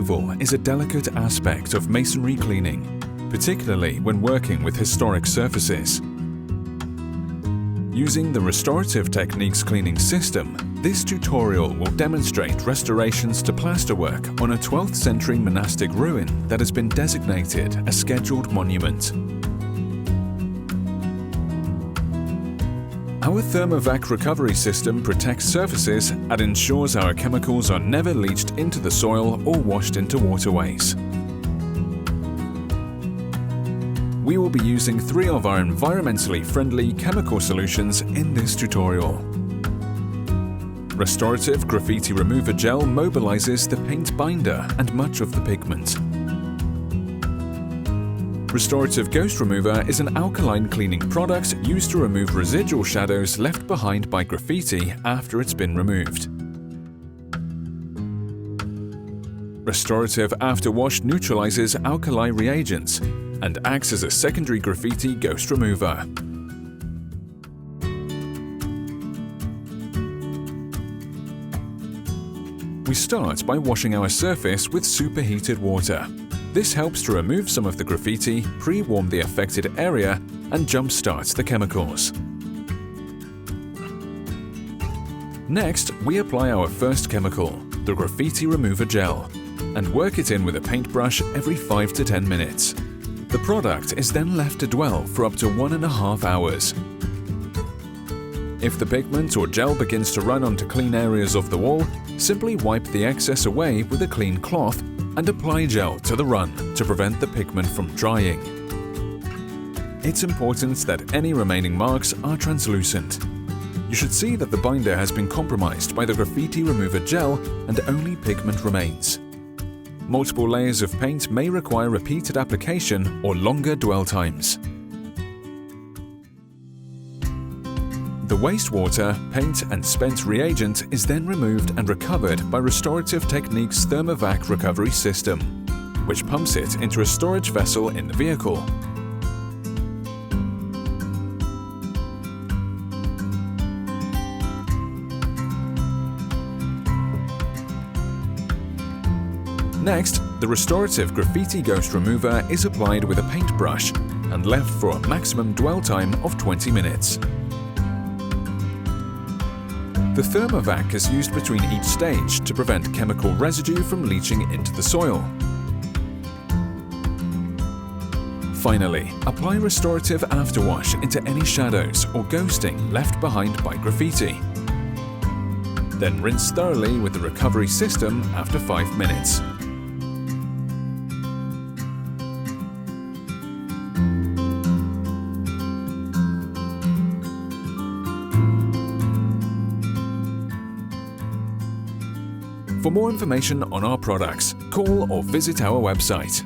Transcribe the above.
removal is a delicate aspect of masonry cleaning, particularly when working with historic surfaces. Using the Restorative Techniques cleaning system, this tutorial will demonstrate restorations to plasterwork on a 12th century monastic ruin that has been designated a scheduled monument. Our Thermovac recovery system protects surfaces and ensures our chemicals are never leached into the soil or washed into waterways. We will be using 3 of our environmentally friendly chemical solutions in this tutorial. Restorative Graffiti Remover Gel mobilizes the paint binder and much of the pigment. Restorative Ghost Remover is an alkaline cleaning product used to remove residual shadows left behind by graffiti after it's been removed. Restorative Afterwash neutralizes alkali reagents and acts as a secondary graffiti ghost remover. We start by washing our surface with superheated water. This helps to remove some of the graffiti, pre-warm the affected area, and jump-starts the chemicals. Next, we apply our first chemical, the Graffiti Remover Gel, and work it in with a paintbrush every 5 to 10 minutes. The product is then left to dwell for up to 1.5 hours. If the pigment or gel begins to run onto clean areas of the wall, simply wipe the excess away with a clean cloth and apply gel to the run to prevent the pigment from drying. It's important that any remaining marks are translucent. You should see that the binder has been compromised by the Graffiti Remover Gel and only pigment remains. Multiple layers of paint may require repeated application or longer dwell times. The wastewater, paint and spent reagent is then removed and recovered by Restorative Techniques Thermovac recovery system, which pumps it into a storage vessel in the vehicle. Next, the Restorative Graffiti Ghost Remover is applied with a paintbrush and left for a maximum dwell time of 20 minutes. The Thermovac is used between each stage to prevent chemical residue from leaching into the soil. Finally, apply Restorative Afterwash into any shadows or ghosting left behind by graffiti. Then rinse thoroughly with the recovery system after 5 minutes. For more information on our products, call or visit our website.